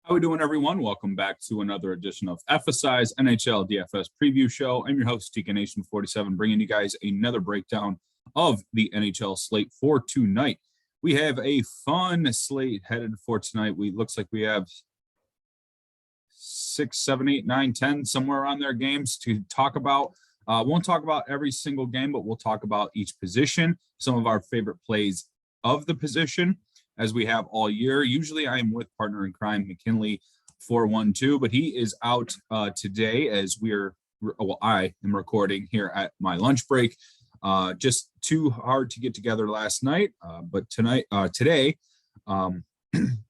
How we doing, everyone? Welcome back to another edition of FSI's NHL DFS preview show. I'm your host, TK Nation 47, bringing you guys another breakdown of the NHL slate for tonight. We have a fun slate headed for tonight. Looks like we have 6, 7, 8, 9, 10, somewhere around there games to talk about. Won't talk about every single game, but we'll talk about each position, some of our favorite plays of the position, as we have all year. Usually I am with partner in crime, McKinley 412, but he is out today as I am recording here at my lunch break. Just too hard to get together last night. But today, I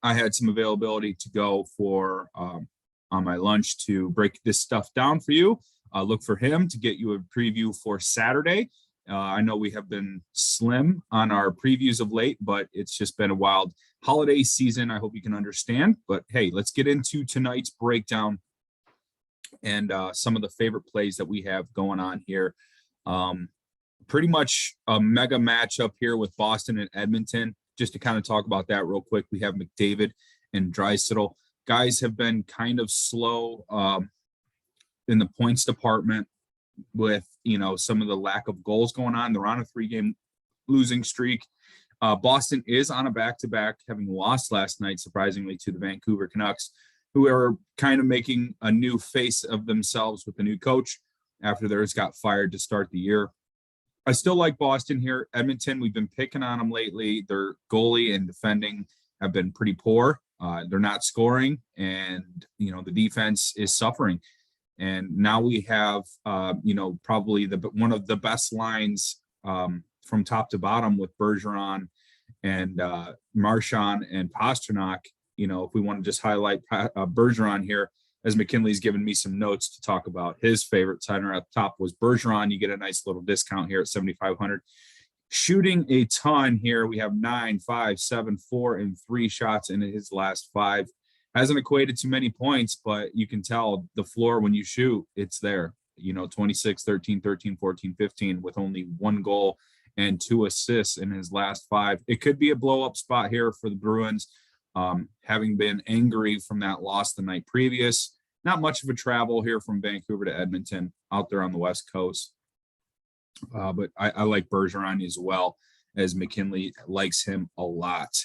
had some availability to go for on my lunch to break this stuff down for you. Look for him to get you a preview for Saturday. I know we have been slim on our previews of late, but it's just been a wild holiday season. I hope you can understand. But hey, let's get into tonight's breakdown and some of the favorite plays that we have going on here. Pretty much a mega matchup here with Boston and Edmonton. Just to kind of talk about that real quick, we have McDavid and Draisaitl. Guys have been kind of slow in the points department, with some of the lack of goals going on. They're on a 3-game losing streak. Boston is on a back-to-back, having lost last night, surprisingly, to the Vancouver Canucks, who are kind of making a new face of themselves with the new coach after theirs got fired to start the year. I still like Boston here. Edmonton, we've been picking on them lately. Their goalie and defending have been pretty poor. They're not scoring, and the defense is suffering. And now we have, probably one of the best lines from top to bottom with Bergeron and Marchand and Pastrnak. If we want to just highlight Bergeron here, as McKinley's given me some notes to talk about his favorite center at the top was Bergeron. You get a nice little discount here at 7,500. Shooting a ton here. We have 9, 5, 7, 4, and 3 shots in his last 5. Hasn't equated to many points, but you can tell the floor when you shoot, it's there. 26, 13, 13, 14, 15 with only 1 goal and 2 assists in his last 5. It could be a blow-up spot here for the Bruins, having been angry from that loss the night previous. Not much of a travel here from Vancouver to Edmonton out there on the West Coast. But I like Bergeron as well, as McKinley likes him a lot,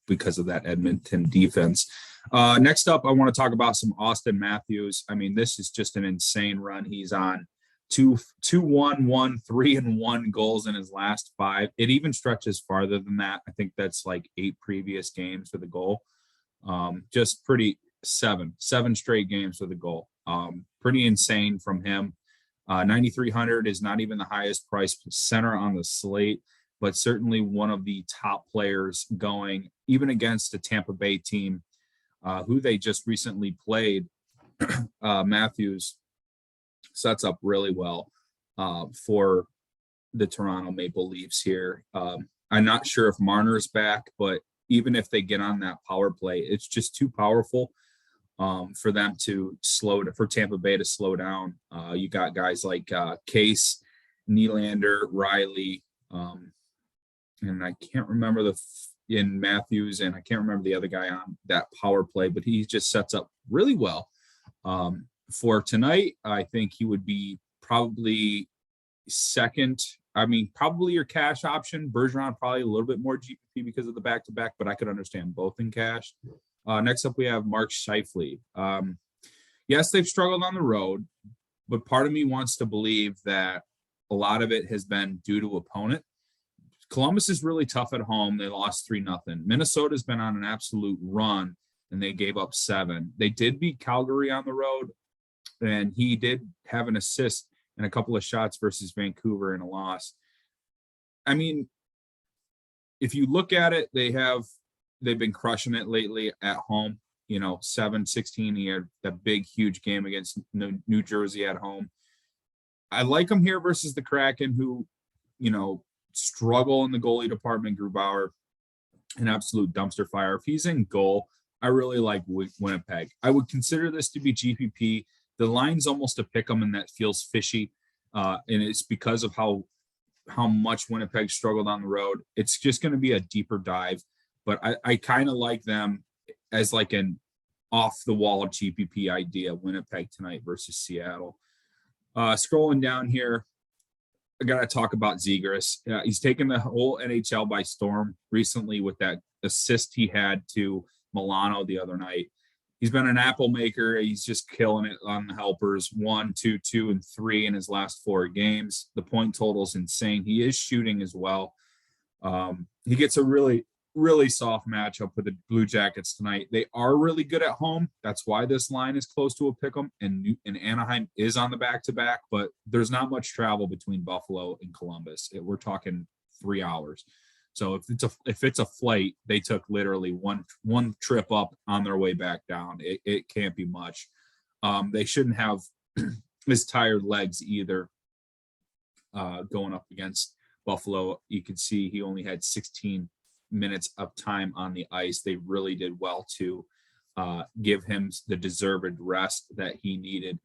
because of that Edmonton defense. Next up, I want to talk about some Austin Matthews. I mean, this is just an insane run. He's on 2-1-1, 3-1 goals in his last 5. It even stretches farther than that. I think that's like 8 previous games with a goal. Just pretty 7 straight games with a goal. Pretty insane from him. 9,300 is not even the highest priced center on the slate, but certainly one of the top players going, even against a Tampa Bay team who they just recently played. Matthews sets up really well for the Toronto Maple Leafs here. I'm not sure if Marner's back, but even if they get on that power play, it's just too powerful for them to for Tampa Bay to slow down. You got guys like Case, Nylander, Riley, and I can't remember in Matthews, and I can't remember the other guy on that power play, but he just sets up really well. For tonight, I think he would be probably second. I mean, probably your cash option. Bergeron probably a little bit more GPP because of the back-to-back, but I could understand both in cash. Next up, we have Mark Scheifele. Yes, they've struggled on the road, but part of me wants to believe that a lot of it has been due to opponent. Columbus is really tough at home. They lost 3-0. Minnesota's been on an absolute run, and they gave up 7. They did beat Calgary on the road, and he did have an assist and a couple of shots versus Vancouver in a loss. I mean, if you look at it, they've been crushing it lately at home. 7-16. He had that big, huge game against New Jersey at home. I like him here versus the Kraken, who, struggle in the goalie department. Grubauer, an absolute dumpster fire. If he's in goal, I really like Winnipeg. I would consider this to be GPP. The line's almost a pick 'em, and that feels fishy. And it's because of how much Winnipeg struggled on the road. It's just going to be a deeper dive. But I kind of like them as like an off the wall GPP idea, Winnipeg tonight versus Seattle. Scrolling down here, I got to talk about Zegras. He's taken the whole NHL by storm recently with that assist he had to Milano the other night. He's been an apple maker. He's just killing it on the helpers. 1, 2, 2, and 3 in his last 4 games. The point total is insane. He is shooting as well. He gets a really, really soft matchup with the Blue Jackets tonight. They are really good at home. That's why this line is close to a pick'em. And Anaheim is on the back-to-back, but there's not much travel between Buffalo and Columbus. We're talking 3 hours. So if it's a flight, they took literally one trip up on their way back down. It can't be much. They shouldn't have his tired legs either. Going up against Buffalo, you can see he only had 16 minutes of time on the ice. They really did well to give him the deserved rest that he needed.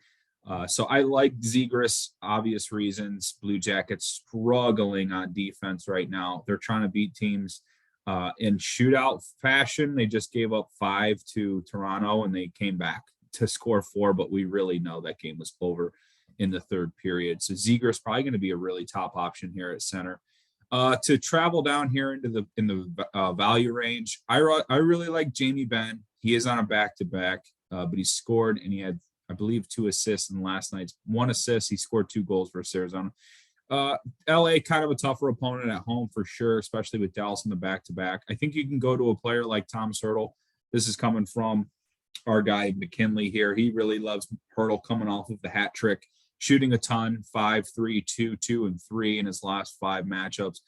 So I like Zegras, obvious reasons. Blue Jackets struggling on defense right now. They're trying to beat teams in shootout fashion. They just gave up 5 to Toronto and they came back to score 4, but we really know that game was over in the third period. So Zegras probably going to be a really top option here at center. To travel down here into the value range, I really like Jamie Benn. He is on a back-to-back, but he scored and he had, I believe, 2 assists in last night's 1 assist. He scored 2 goals versus Arizona. LA, kind of a tougher opponent at home for sure, especially with Dallas in the back-to-back. I think you can go to a player like Thomas Hertl. This is coming from our guy McKinley here. He really loves Hertl coming off of the hat trick, shooting a ton, 5, 3, 2, 2, and 3 in his last 5 matchups.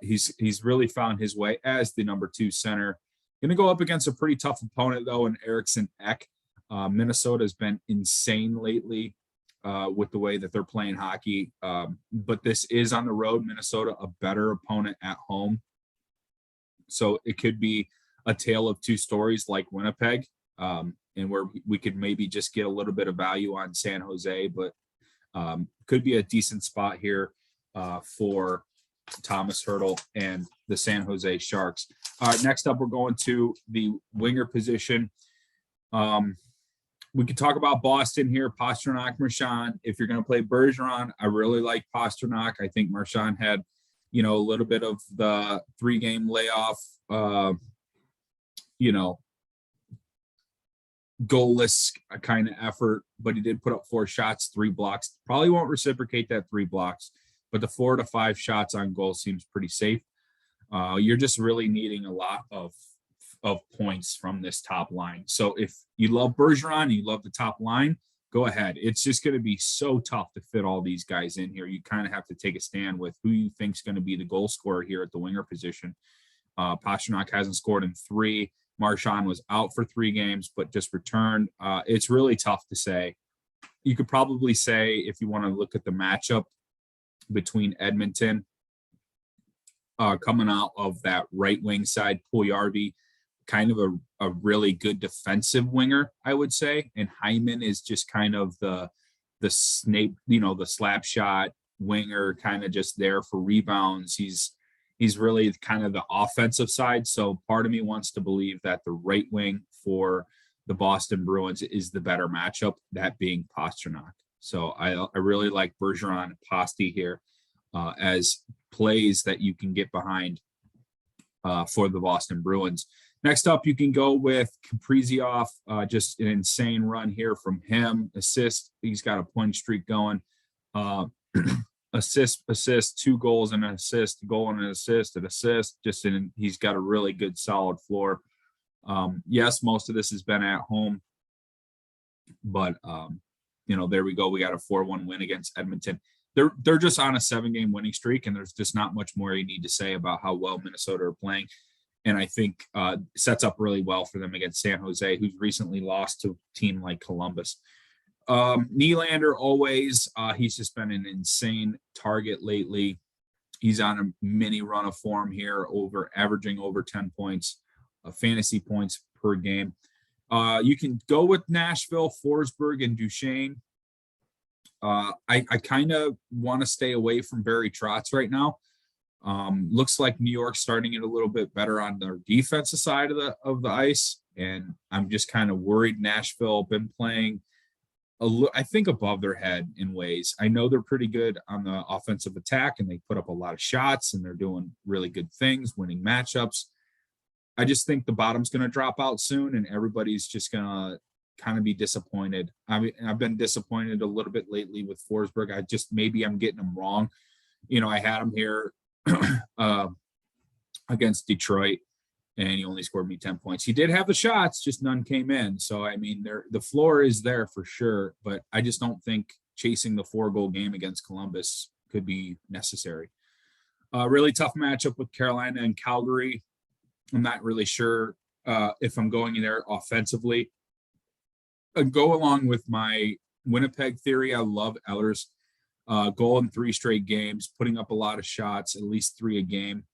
He's really found his way as the number 2 center. Going to go up against a pretty tough opponent, though, in Eriksson Ek. Minnesota has been insane lately with the way that they're playing hockey. But this is on the road. Minnesota, a better opponent at home. So it could be a tale of 2 stories like Winnipeg, and where we could maybe just get a little bit of value on San Jose, but could be a decent spot here for Thomas Hertl and the San Jose Sharks. All right, next up, we're going to the winger position. We could talk about Boston here, Pastrnak, Marchand. If you're going to play Bergeron, I really like Pastrnak. I think Marchand had, a little bit of the 3-game layoff, goalless kind of effort, but he did put up 4 shots, 3 blocks. Probably won't reciprocate that 3 blocks, but the 4 to 5 shots on goal seems pretty safe. You're just really needing a lot of points from this top line. So if you love Bergeron and you love the top line, go ahead. It's just going to be so tough to fit all these guys in here. You kind of have to take a stand with who you think is going to be the goal scorer here at the winger position. Pastrnak hasn't scored in 3. Marchand was out for 3 games, but just returned. It's really tough to say. You could probably say, if you want to look at the matchup between Edmonton coming out of that right wing side, Puljujarvi, kind of a really good defensive winger, I would say. And Hyman is just kind of the snake, the slap shot winger, kind of just there for rebounds. He's really kind of the offensive side. So part of me wants to believe that the right wing for the Boston Bruins is the better matchup, that being Pastrnak. So I really like Bergeron and Pasti here as plays that you can get behind for the Boston Bruins. Next up, you can go with Kaprizov, just an insane run here from him. Assist, he's got a point streak going. Assist, 2 goals and an assist, goal and an assist. He's got a really good solid floor. Yes, most of this has been at home, but there we go. We got a 4-1 win against Edmonton. They're just on a 7-game winning streak, and there's just not much more you need to say about how well Minnesota are playing. And I think sets up really well for them against San Jose, who's recently lost to a team like Columbus. Nylander always, he's just been an insane target lately. He's on a mini run of form here, averaging over 10 points, fantasy points per game. You can go with Nashville, Forsberg, and Duchesne. I kind of want to stay away from Barry Trotz right now. Looks like New York's starting it a little bit better on their defensive side of the ice, and I'm just kind of worried. Nashville been playing I think above their head in ways. I know they're pretty good on the offensive attack, and they put up a lot of shots, and they're doing really good things, winning matchups. I just think the bottom's going to drop out soon, and everybody's just going to kind of be disappointed. I mean, I've been disappointed a little bit lately with Forsberg. Maybe I'm getting them wrong. I had him here against Detroit, and he only scored me 10 points. He did have the shots, just none came in. So, I mean, the floor is there for sure, but I just don't think chasing the 4-goal game against Columbus could be necessary. Really tough matchup with Carolina and Calgary. I'm not really sure if I'm going in there offensively. Go along with my Winnipeg theory. I love Eller's goal in 3 straight games, putting up a lot of shots, at least 3 a game.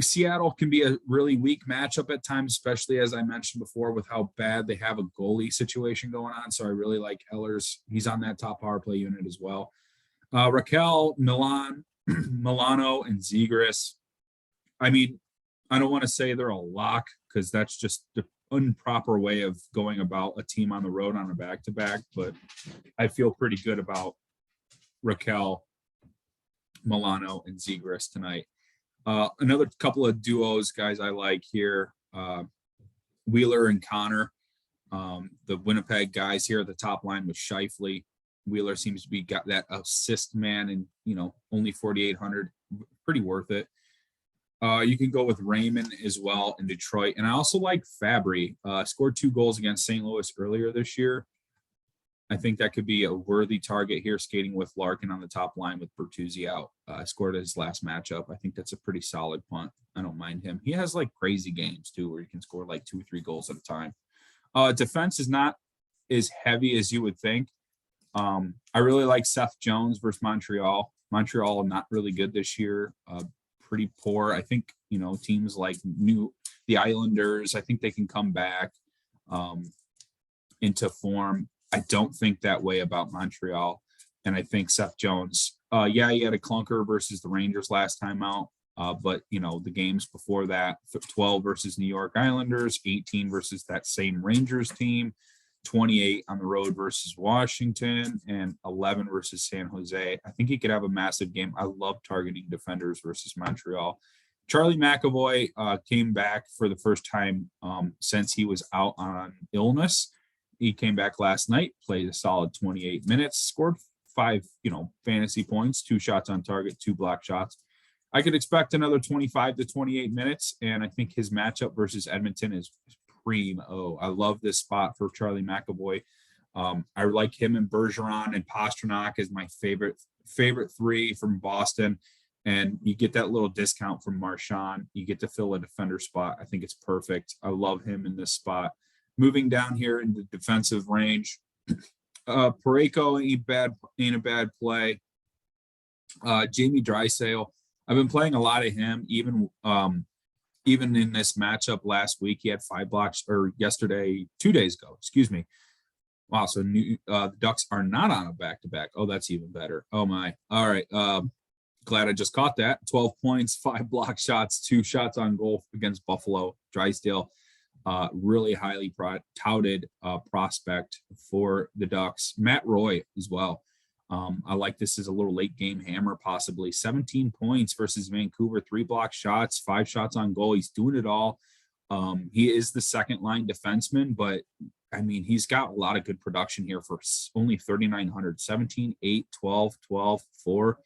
Seattle can be a really weak matchup at times, especially as I mentioned before, with how bad they have a goalie situation going on. So I really like Ehlers. He's on that top power play unit as well. Raquel, Milano, and Zegras. I mean, I don't want to say they're a lock because that's just the improper way of going about a team on the road on a back-to-back, but I feel pretty good about Raquel, Milano, and Zegras tonight. Another couple of duos, guys, I like here. Wheeler and Connor, the Winnipeg guys here at the top line with Scheifele. Wheeler seems to be got that assist man, and only 4,800, pretty worth it. You can go with Raymond as well in Detroit, and I also like Fabry. Scored 2 goals against St. Louis earlier this year. I think that could be a worthy target here, skating with Larkin on the top line with Bertuzzi out. Scored his last matchup. I think that's a pretty solid punt. I don't mind him. He has like crazy games too, where he can score like 2 or 3 goals at a time. Defense is not as heavy as you would think. I really like Seth Jones versus Montreal. Montreal not really good this year. Pretty poor. I think teams like the Islanders, I think they can come back into form. I don't think that way about Montreal. And I think Seth Jones, he had a clunker versus the Rangers last time out. But the games before that, 12 versus New York Islanders, 18 versus that same Rangers team, 28 on the road versus Washington, and 11 versus San Jose. I think he could have a massive game. I love targeting defenders versus Montreal. Charlie McAvoy came back for the first time since he was out on illness. He came back last night, played a solid 28 minutes, scored 5, fantasy points, 2 shots on target, 2 block shots. I could expect another 25 to 28 minutes, and I think his matchup versus Edmonton is primo. I love this spot for Charlie McAvoy. I like him and Bergeron and Pastrnak as my favorite 3 from Boston, and you get that little discount from Marchand. You get to fill a defender spot. I think it's perfect. I love him in this spot. Moving down here in the defensive range, Parayko ain't a bad play. Jamie Drysdale, I've been playing a lot of him, even in this matchup last week. He had 5 blocks, or 2 days ago, excuse me. Wow, so the Ducks are not on a back-to-back. Oh, that's even better. Oh, my. All right, glad I just caught that. 12 points, 5 block shots, 2 shots on goal against Buffalo. Drysdale. Really highly touted prospect for the Ducks. Matt Roy as well. I like this as a little late game hammer, possibly 17 points versus Vancouver, 3 block shots, 5 shots on goal. He's doing it all. He is the second line defenseman, but I mean, he's got a lot of good production here for only 3,900, 17, 8, 12, 12, 4.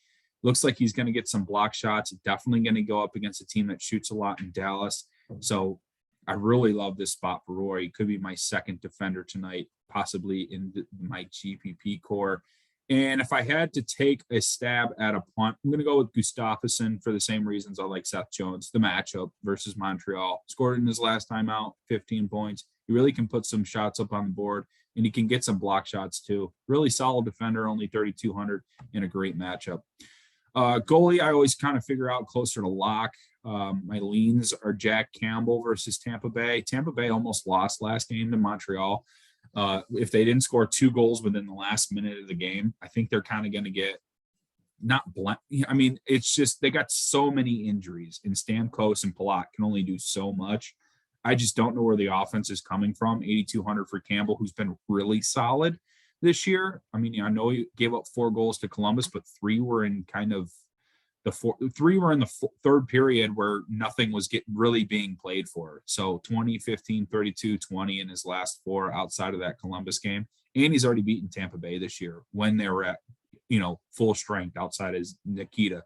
Looks like he's going to get some block shots. Definitely going to go up against a team that shoots a lot in Dallas. So I really love this spot for Roy. He could be my second defender tonight, possibly in my GPP core. And if I had to take a stab at a punt, I'm going to go with Gustafsson for the same reasons I like Seth Jones. The matchup versus Montreal. Scored in his last time out, 15 points. He really can put some shots up on the board, and he can get some block shots too. Really solid defender, only 3,200 in a great matchup. Goalie, I always kind of figure out closer to lock. My leans are Jack Campbell versus Tampa Bay. Tampa Bay almost lost last game to Montreal. If they didn't score 2 goals within the last minute of the game, I think they're kind of going to get not blank. I mean, it's just they got so many injuries, and Stamkos and Palat can only do so much. I just don't know where the offense is coming from. 8,200 for Campbell, who's been really solid this year. I mean, I know he gave up 4 goals to Columbus, but 3 were in kind of three were in the third period where nothing was really being played for. So 20, 15, 32, 20 in his last 4 outside of that Columbus game. And he's already beaten Tampa Bay this year when they were at, full strength outside as Nikita.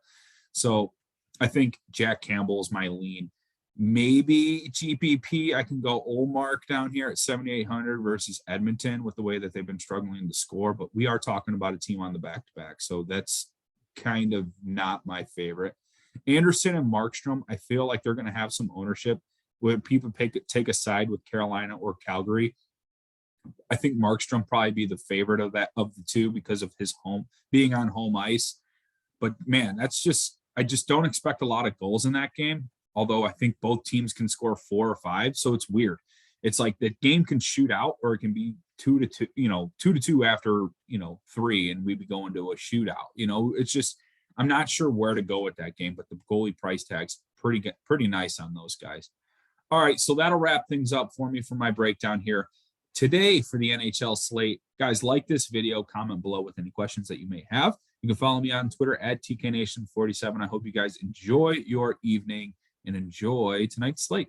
So I think Jack Campbell is my lean. Maybe GPP, I can go Olmark down here at 7,800 versus Edmonton with the way that they've been struggling to score. But we are talking about a team on the back-to-back. So that's kind of not my favorite. Anderson and Markstrom, I feel like they're going to have some ownership when people take a side with Carolina or Calgary. I think Markstrom probably be the favorite of the two because of his being on home ice. But man, I just don't expect a lot of goals in that game. Although I think both teams can score 4 or 5. So it's weird. It's like the game can shoot out, or it can be 2-2, 2-2 after, 3, and we'd be going to a shootout. It's just, I'm not sure where to go with that game, but the goalie price tag's pretty nice on those guys. All right. So that'll wrap things up for me for my breakdown here today for the NHL slate. Guys, like this video, comment below with any questions that you may have. You can follow me on Twitter at TKNation47. I hope you guys enjoy your evening and enjoy tonight's slate.